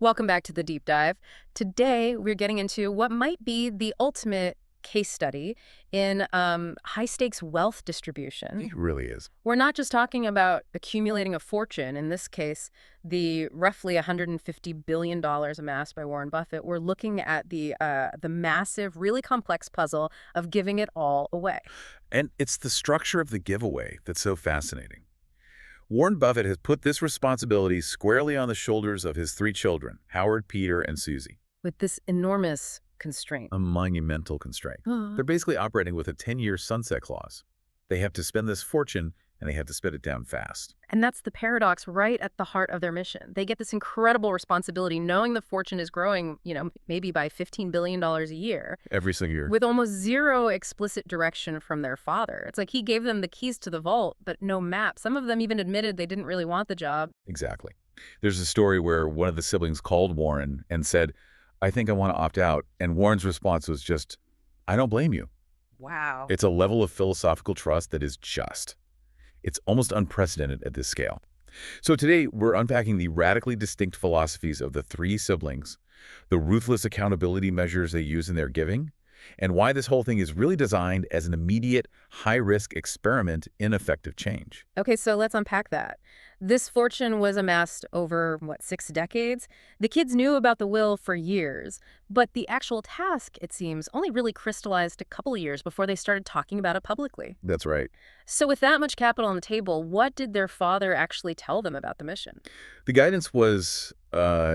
Welcome back to the deep dive. Today, we're getting into what might be the ultimate case study in high-stakes wealth distribution. It really is. We're not just talking about accumulating a fortune, in this case, the roughly $150 billion amassed by Warren Buffett. We're looking at the massive, really complex puzzle of giving it all away. And it's the structure of the giveaway that's so fascinating. Warren Buffett has put this responsibility squarely on the shoulders of his three children, Howard, Peter, and Susie. With this enormous constraint. A monumental constraint. They're basically operating with a 10-year sunset clause. They have to spend this fortune, and they have to spend it down fast. And that's the paradox right at the heart of their mission. They get this incredible responsibility knowing the fortune is growing, maybe by $15 billion a year. Every single year. With almost zero explicit direction from their father. It's like he gave them the keys to the vault, but no map. Some of them even admitted they didn't really want the job. Exactly. There's a story where one of the siblings called Warren and said, "I think I want to opt out." And Warren's response was just, "I don't blame you." Wow. It's a level of philosophical trust that is just. It's almost unprecedented at this scale. So today, we're unpacking the radically distinct philosophies of the three siblings, the ruthless accountability measures they use in their giving, and why this whole thing is really designed as an immediate, high-risk experiment in effective change. Okay, so let's unpack that. This fortune was amassed over, 6 decades? The kids knew about the will for years, but the actual task, it seems, only really crystallized a couple of years before they started talking about it publicly. That's right. So with that much capital on the table, what did their father actually tell them about the mission? The guidance was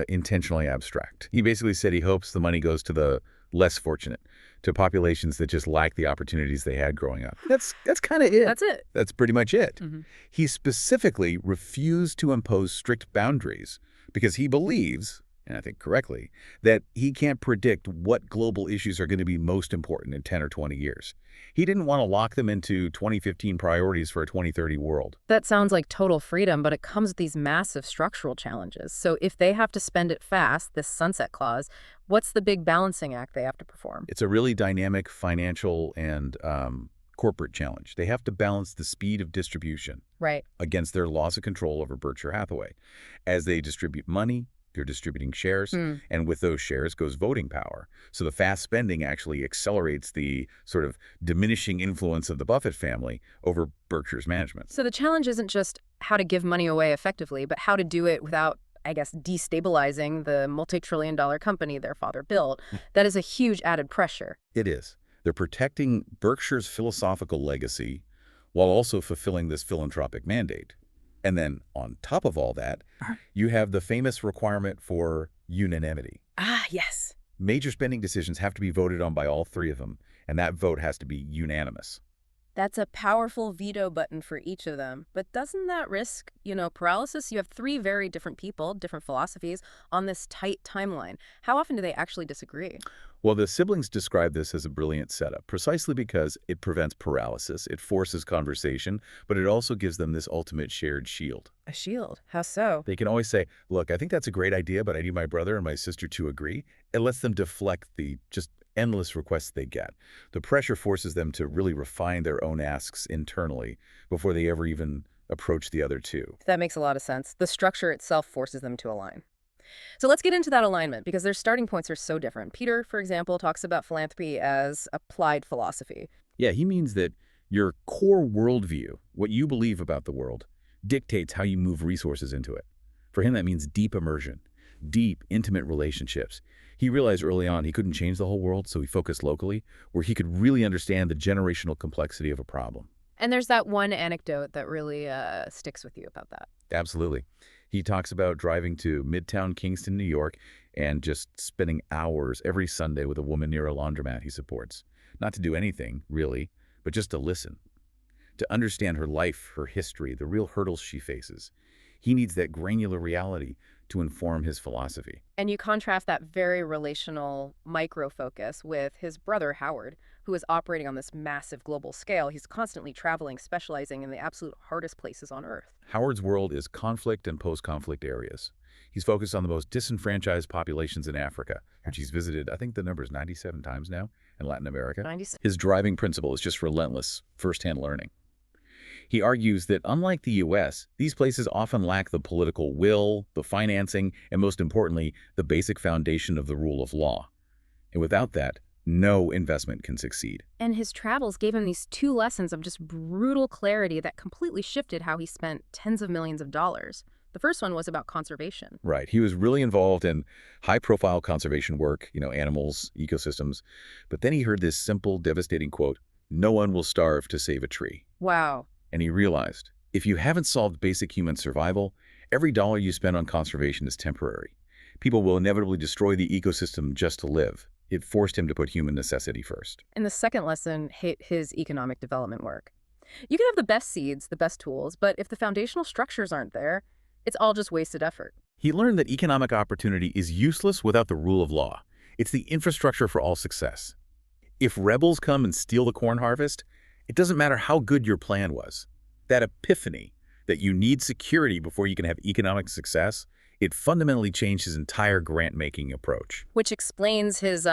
intentionally abstract. He basically said he hopes the money goes to the less fortunate, to populations that just lack the opportunities they had growing up. That's kind of it. That's it. That's pretty much it. Mm-hmm. He specifically refused to impose strict boundaries because he believes, and I think correctly, that he can't predict what global issues are going to be most important in 10 or 20 years. He didn't want to lock them into 2015 priorities for a 2030 world. That sounds like total freedom, but it comes with these massive structural challenges. So if they have to spend it fast, this sunset clause, what's the big balancing act they have to perform? It's a really dynamic financial and corporate challenge. They have to balance the speed of distribution against their loss of control over Berkshire Hathaway. As they distribute money, they're distributing shares, and with those shares goes voting power. So the fast spending actually accelerates the sort of diminishing influence of the Buffett family over Berkshire's management. So the challenge isn't just how to give money away effectively, but how to do it without, destabilizing the multi-trillion-dollar company their father built. That is a huge added pressure. It is. They're protecting Berkshire's philosophical legacy while also fulfilling this philanthropic mandate. And then on top of all that, you have the famous requirement for unanimity. Ah, yes. Major spending decisions have to be voted on by all three of them, and that vote has to be unanimous. That's a powerful veto button for each of them. But doesn't that risk, paralysis? You have three very different people, different philosophies, on this tight timeline. How often do they actually disagree? Well, the siblings describe this as a brilliant setup, precisely because it prevents paralysis, it forces conversation, but it also gives them this ultimate shared shield. A shield? How so? They can always say, "Look, I think that's a great idea, but I need my brother and my sister to agree." It lets them deflect the just endless requests they get. The pressure forces them to really refine their own asks internally before they ever even approach the other two. That makes a lot of sense. The structure itself forces them to align. So let's get into that alignment, because their starting points are so different. Peter, for example, talks about philanthropy as applied philosophy. Yeah, he means that your core worldview, what you believe about the world, dictates how you move resources into it. For him, that means deep immersion, deep, intimate relationships. He realized early on he couldn't change the whole world, so he focused locally, where he could really understand the generational complexity of a problem. And there's that one anecdote that really sticks with you about that. Absolutely. He talks about driving to Midtown Kingston, New York, and just spending hours every Sunday with a woman near a laundromat he supports. Not to do anything, really, but just to listen, to understand her life, her history, the real hurdles she faces. He needs that granular reality to inform his philosophy. And you contrast that very relational micro-focus with his brother, Howard, who is operating on this massive global scale. He's constantly traveling, specializing in the absolute hardest places on Earth. Howard's world is conflict and post-conflict areas. He's focused on the most disenfranchised populations in Africa, which he's visited, I think the number is 97 times now, in Latin America. 97. His driving principle is just relentless, first-hand learning. He argues that unlike the U.S., these places often lack the political will, the financing, and most importantly, the basic foundation of the rule of law. And without that, no investment can succeed. And his travels gave him these 2 lessons of just brutal clarity that completely shifted how he spent tens of millions of dollars. The first one was about conservation. Right. He was really involved in high-profile conservation work, animals, ecosystems. But then he heard this simple, devastating quote, "No one will starve to save a tree." Wow. And he realized, if you haven't solved basic human survival, every dollar you spend on conservation is temporary. People will inevitably destroy the ecosystem just to live. It forced him to put human necessity first. And the second lesson hit his economic development work. You can have the best seeds, the best tools, but if the foundational structures aren't there, it's all just wasted effort. He learned that economic opportunity is useless without the rule of law. It's the infrastructure for all success. If rebels come and steal the corn harvest, it doesn't matter how good your plan was. That epiphany that you need security before you can have economic success, it fundamentally changed his entire grant-making approach. Which explains his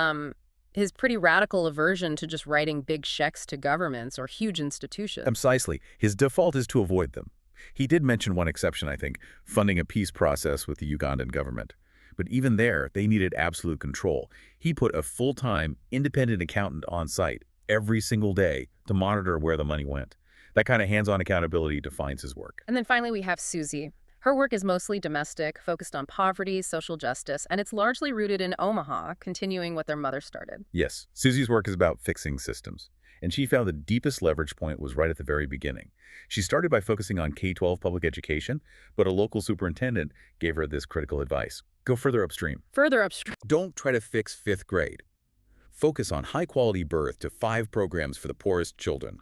pretty radical aversion to just writing big checks to governments or huge institutions. Precisely. His default is to avoid them. He did mention one exception, I think, funding a peace process with the Ugandan government. But even there, they needed absolute control. He put a full-time, independent accountant on site every single day to monitor where the money went. That kind of hands-on accountability defines his work. And then finally, we have Susie. Her work is mostly domestic, focused on poverty, social justice, and it's largely rooted in Omaha, continuing what their mother started. Yes, Susie's work is about fixing systems. And she found the deepest leverage point was right at the very beginning. She started by focusing on K-12 public education, but a local superintendent gave her this critical advice. Go further upstream. Further upstream. Don't try to fix 5th grade. Focus on high-quality birth to 5 programs for the poorest children.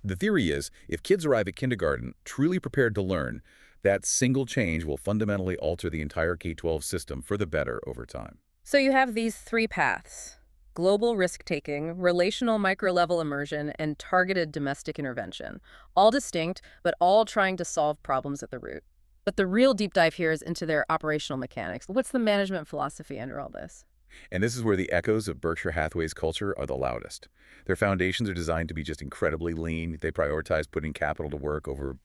The theory is, if kids arrive at kindergarten truly prepared to learn, that single change will fundamentally alter the entire K-12 system for the better over time. So you have these 3 paths: global risk-taking, relational micro-level immersion, and targeted domestic intervention. All distinct, but all trying to solve problems at the root. But the real deep dive here is into their operational mechanics. What's the management philosophy under all this? And this is where the echoes of Berkshire Hathaway's culture are the loudest. Their foundations are designed to be just incredibly lean. They prioritize putting capital to work over,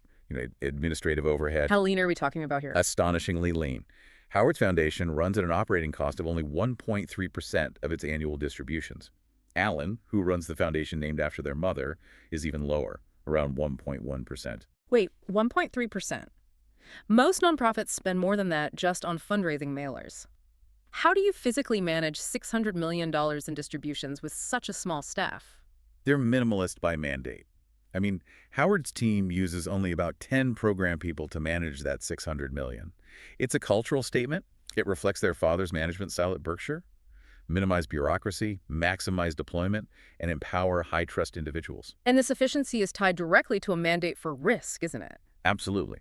administrative overhead. How lean are we talking about here? Astonishingly lean. Howard's foundation runs at an operating cost of only 1.3% of its annual distributions. Allen, who runs the foundation named after their mother, is even lower, around 1.1%. Wait, 1.3%? Most nonprofits spend more than that just on fundraising mailers. How do you physically manage $600 million in distributions with such a small staff? They're minimalist by mandate. I mean, Howard's team uses only about 10 program people to manage that $600 million. It's a cultural statement. It reflects their father's management style at Berkshire. Minimize bureaucracy, maximize deployment, and empower high-trust individuals. And this efficiency is tied directly to a mandate for risk, isn't it? Absolutely.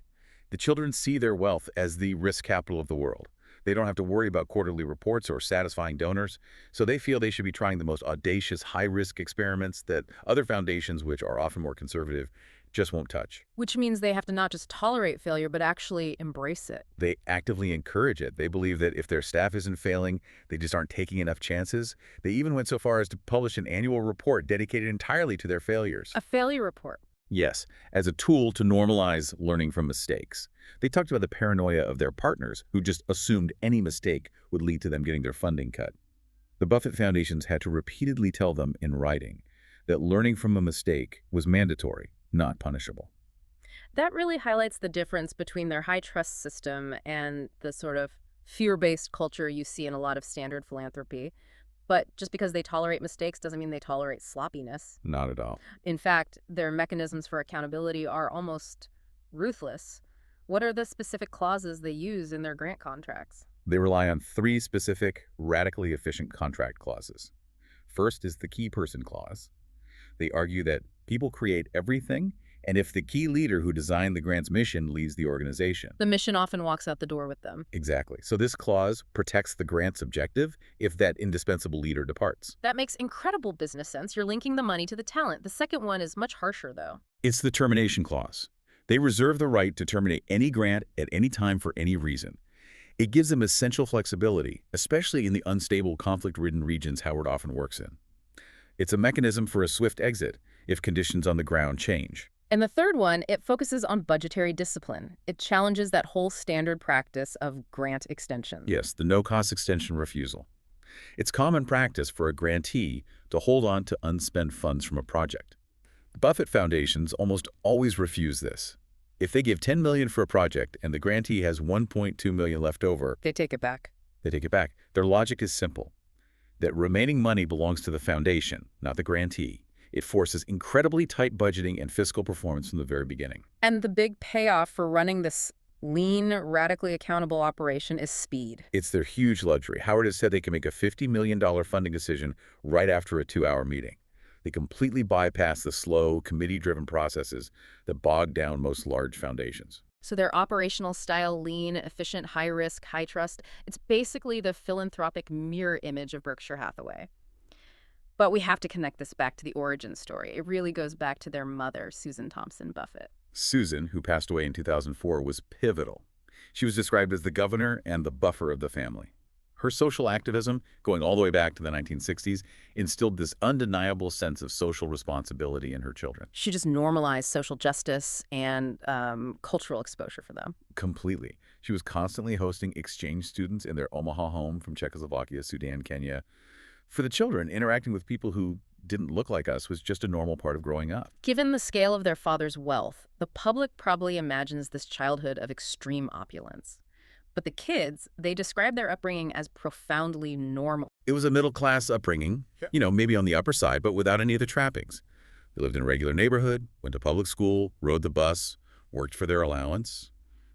The children see their wealth as the risk capital of the world. They don't have to worry about quarterly reports or satisfying donors, so they feel they should be trying the most audacious, high-risk experiments that other foundations, which are often more conservative, just won't touch. Which means they have to not just tolerate failure, but actually embrace it. They actively encourage it. They believe that if their staff isn't failing, they just aren't taking enough chances. They even went so far as to publish an annual report dedicated entirely to their failures. A failure report. Yes, as a tool to normalize learning from mistakes. They talked about the paranoia of their partners, who just assumed any mistake would lead to them getting their funding cut. The Buffett Foundations had to repeatedly tell them in writing that learning from a mistake was mandatory, not punishable. That really highlights the difference between their high-trust system and the sort of fear-based culture you see in a lot of standard philanthropy. But just because they tolerate mistakes doesn't mean they tolerate sloppiness. Not at all. In fact, their mechanisms for accountability are almost ruthless. What are the specific clauses they use in their grant contracts? They rely on 3 specific, radically efficient contract clauses. First is the key person clause. They argue that people create everything, and if the key leader who designed the grant's mission leaves the organization, the mission often walks out the door with them. Exactly. So this clause protects the grant's objective if that indispensable leader departs. That makes incredible business sense. You're linking the money to the talent. The second one is much harsher, though. It's the termination clause. They reserve the right to terminate any grant at any time for any reason. It gives them essential flexibility, especially in the unstable, conflict-ridden regions Howard often works in. It's a mechanism for a swift exit if conditions on the ground change. And the third one, it focuses on budgetary discipline. It challenges that whole standard practice of grant extensions. Yes, the no-cost extension refusal. It's common practice for a grantee to hold on to unspent funds from a project. The Buffett foundations almost always refuse this. If they give $10 million for a project and the grantee has $1.2 million left over, they take it back. They take it back. Their logic is simple, that remaining money belongs to the foundation, not the grantee. It forces incredibly tight budgeting and fiscal performance from the very beginning. And the big payoff for running this lean, radically accountable operation is speed. It's their huge luxury. Howard has said they can make a $50 million funding decision right after a 2-hour meeting. They completely bypass the slow, committee-driven processes that bog down most large foundations. So their operational style, lean, efficient, high risk, high trust, it's basically the philanthropic mirror image of Berkshire Hathaway. But we have to connect this back to the origin story. It really goes back to their mother, Susan Thompson Buffett. Susan, who passed away in 2004, was pivotal. She was described as the governor and the buffer of the family. Her social activism, going all the way back to the 1960s, instilled this undeniable sense of social responsibility in her children. She just normalized social justice and cultural exposure for them. Completely. She was constantly hosting exchange students in their Omaha home from Czechoslovakia, Sudan, Kenya. For the children, interacting with people who didn't look like us was just a normal part of growing up. Given the scale of their father's wealth, the public probably imagines this childhood of extreme opulence. But the kids, they describe their upbringing as profoundly normal. It was a middle-class upbringing, maybe on the upper side, but without any of the trappings. They lived in a regular neighborhood, went to public school, rode the bus, worked for their allowance.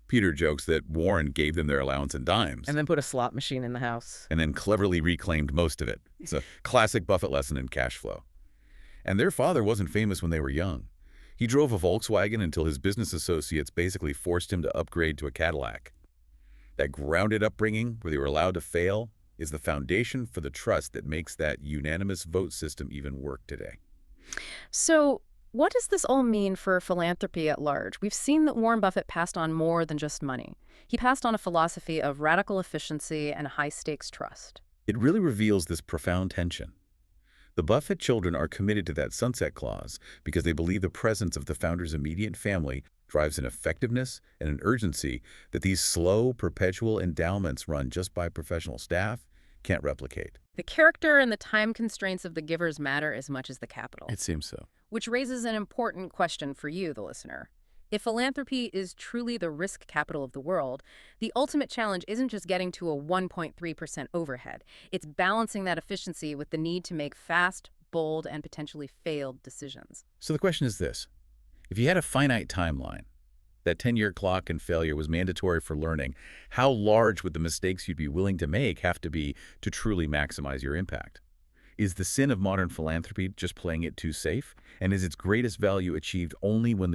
Peter jokes that Warren gave them their allowance in dimes. And then put a slot machine in the house. And then cleverly reclaimed most of it. It's a classic Buffett lesson in cash flow. And their father wasn't famous when they were young. He drove a Volkswagen until his business associates basically forced him to upgrade to a Cadillac. That grounded upbringing, where they were allowed to fail, is the foundation for the trust that makes that unanimous vote system even work today. So what does this all mean for philanthropy at large? We've seen that Warren Buffett passed on more than just money. He passed on a philosophy of radical efficiency and high-stakes trust. It really reveals this profound tension. The Buffett children are committed to that sunset clause because they believe the presence of the founder's immediate family drives an effectiveness and an urgency that these slow, perpetual endowments run just by professional staff can't replicate. The character and the time constraints of the givers matter as much as the capital. It seems so. Which raises an important question for you, the listener. If philanthropy is truly the risk capital of the world, the ultimate challenge isn't just getting to a 1.3% overhead. It's balancing that efficiency with the need to make fast, bold, and potentially failed decisions. So the question is this. If you had a finite timeline, that 10-year clock and failure was mandatory for learning, how large would the mistakes you'd be willing to make have to be to truly maximize your impact? Is the sin of modern philanthropy just playing it too safe? And is its greatest value achieved only when the